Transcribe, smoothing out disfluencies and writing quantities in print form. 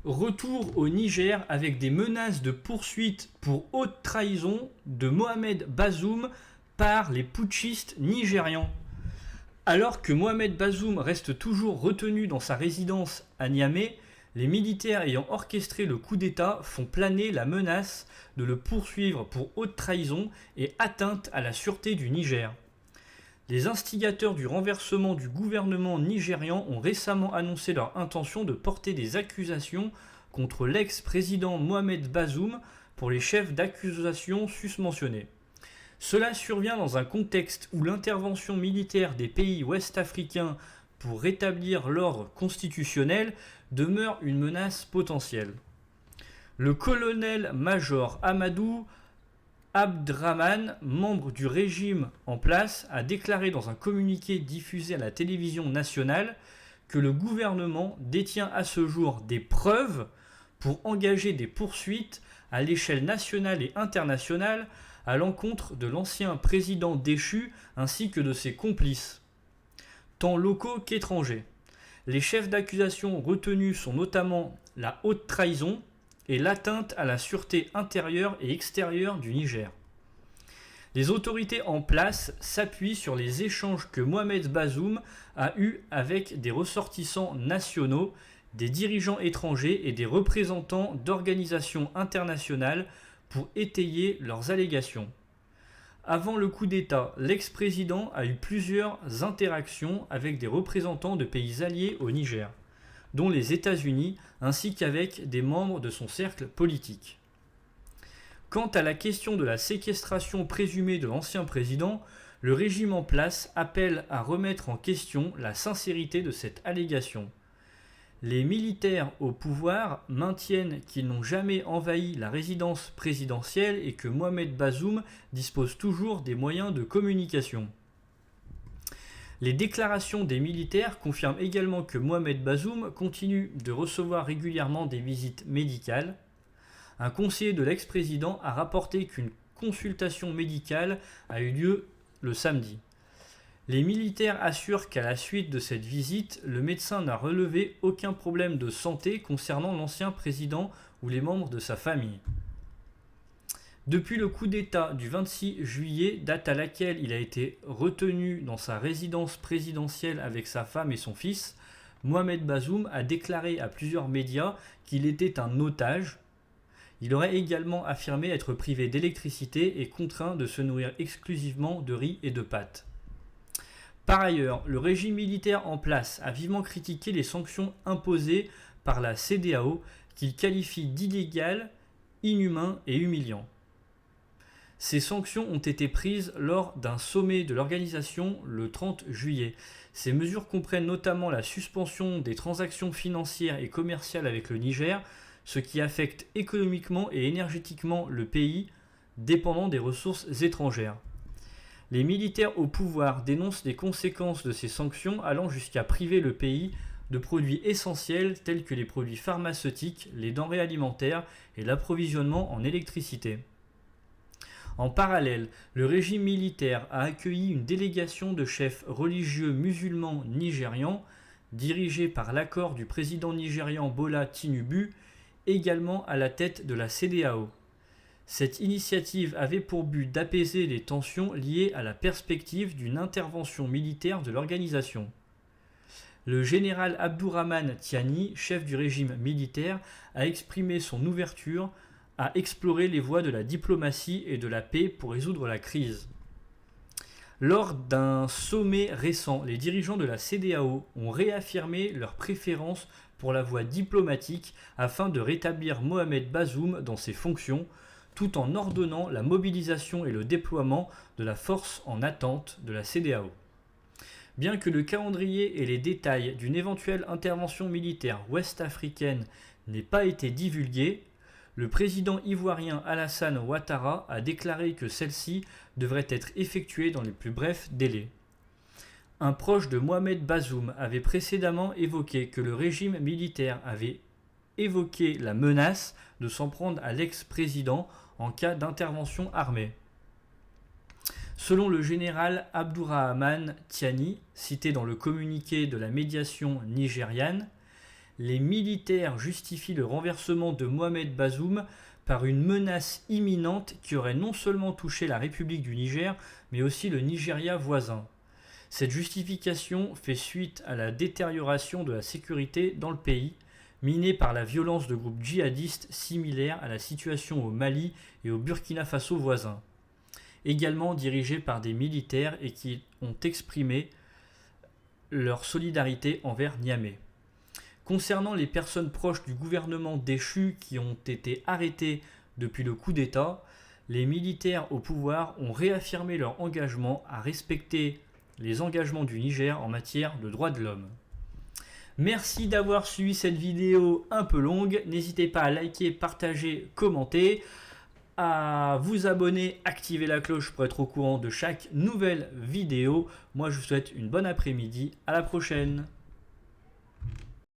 Retour au Niger avec des menaces de poursuite pour haute trahison de Mohamed Bazoum par les putschistes nigérians. Alors que Mohamed Bazoum reste toujours retenu dans sa résidence à Niamey, les militaires ayant orchestré le coup d'État font planer la menace de le poursuivre pour haute trahison et atteinte à la sûreté du Niger. Les instigateurs du renversement du gouvernement nigérian ont récemment annoncé leur intention de porter des accusations contre l'ex-président Mohamed Bazoum pour les chefs d'accusation susmentionnés. Cela survient dans un contexte où l'intervention militaire des pays ouest-africains pour rétablir l'ordre constitutionnel demeure une menace potentielle. Le colonel-major Amadou Abdrahman, membre du régime en place, a déclaré dans un communiqué diffusé à la télévision nationale que le gouvernement détient à ce jour des preuves pour engager des poursuites à l'échelle nationale et internationale à l'encontre de l'ancien président déchu ainsi que de ses complices, tant locaux qu'étrangers. Les chefs d'accusation retenus sont notamment la haute trahison et l'atteinte à la sûreté intérieure et extérieure du Niger. Les autorités en place s'appuient sur les échanges que Mohamed Bazoum a eus avec des ressortissants nationaux, des dirigeants étrangers et des représentants d'organisations internationales pour étayer leurs allégations. Avant le coup d'État, l'ex-président a eu plusieurs interactions avec des représentants de pays alliés au Niger, dont les États-Unis, ainsi qu'avec des membres de son cercle politique. Quant à la question de la séquestration présumée de l'ancien président, le régime en place appelle à remettre en question la sincérité de cette allégation. Les militaires au pouvoir maintiennent qu'ils n'ont jamais envahi la résidence présidentielle et que Mohamed Bazoum dispose toujours des moyens de communication. Les déclarations des militaires confirment également que Mohamed Bazoum continue de recevoir régulièrement des visites médicales. Un conseiller de l'ex-président a rapporté qu'une consultation médicale a eu lieu le samedi. Les militaires assurent qu'à la suite de cette visite, le médecin n'a relevé aucun problème de santé concernant l'ancien président ou les membres de sa famille. Depuis le coup d'État du 26 juillet, date à laquelle il a été retenu dans sa résidence présidentielle avec sa femme et son fils, Mohamed Bazoum a déclaré à plusieurs médias qu'il était un otage. Il aurait également affirmé être privé d'électricité et contraint de se nourrir exclusivement de riz et de pâtes. Par ailleurs, le régime militaire en place a vivement critiqué les sanctions imposées par la CEDEAO qu'il qualifie d'illégales, inhumaines et humiliantes. Ces sanctions ont été prises lors d'un sommet de l'organisation le 30 juillet. Ces mesures comprennent notamment la suspension des transactions financières et commerciales avec le Niger, ce qui affecte économiquement et énergétiquement le pays, dépendant des ressources étrangères. Les militaires au pouvoir dénoncent les conséquences de ces sanctions allant jusqu'à priver le pays de produits essentiels tels que les produits pharmaceutiques, les denrées alimentaires et l'approvisionnement en électricité. En parallèle, le régime militaire a accueilli une délégation de chefs religieux musulmans nigérians, dirigée par l'accord du président nigérian Bola Tinubu, également à la tête de la CEDEAO. Cette initiative avait pour but d'apaiser les tensions liées à la perspective d'une intervention militaire de l'organisation. Le général Abdourahmane Tiani, chef du régime militaire, a exprimé son ouverture à explorer les voies de la diplomatie et de la paix pour résoudre la crise. Lors d'un sommet récent, les dirigeants de la CEDEAO ont réaffirmé leur préférence pour la voie diplomatique afin de rétablir Mohamed Bazoum dans ses fonctions, tout en ordonnant la mobilisation et le déploiement de la force en attente de la CEDEAO. Bien que le calendrier et les détails d'une éventuelle intervention militaire ouest-africaine n'aient pas été divulgués, le président ivoirien Alassane Ouattara a déclaré que celle-ci devrait être effectuée dans les plus brefs délais. Un proche de Mohamed Bazoum avait précédemment évoqué que le régime militaire avait évoqué la menace de s'en prendre à l'ex-président en cas d'intervention armée. Selon le général Abdourahmane Tiani, cité dans le communiqué de la médiation nigériane, Les militaires justifient le renversement de Mohamed Bazoum par une menace imminente qui aurait non seulement touché la République du Niger, mais aussi le Nigeria voisin. Cette justification fait suite à la détérioration de la sécurité dans le pays, minée par la violence de groupes djihadistes similaires à la situation au Mali et au Burkina Faso voisin, également dirigés par des militaires et qui ont exprimé leur solidarité envers Niamey. Concernant les personnes proches du gouvernement déchu qui ont été arrêtées depuis le coup d'État, les militaires au pouvoir ont réaffirmé leur engagement à respecter les engagements du Niger en matière de droits de l'homme. Merci d'avoir suivi cette vidéo un peu longue. N'hésitez pas à liker, partager, commenter, à vous abonner, activer la cloche pour être au courant de chaque nouvelle vidéo. Moi, je vous souhaite une bonne après-midi. À la prochaine.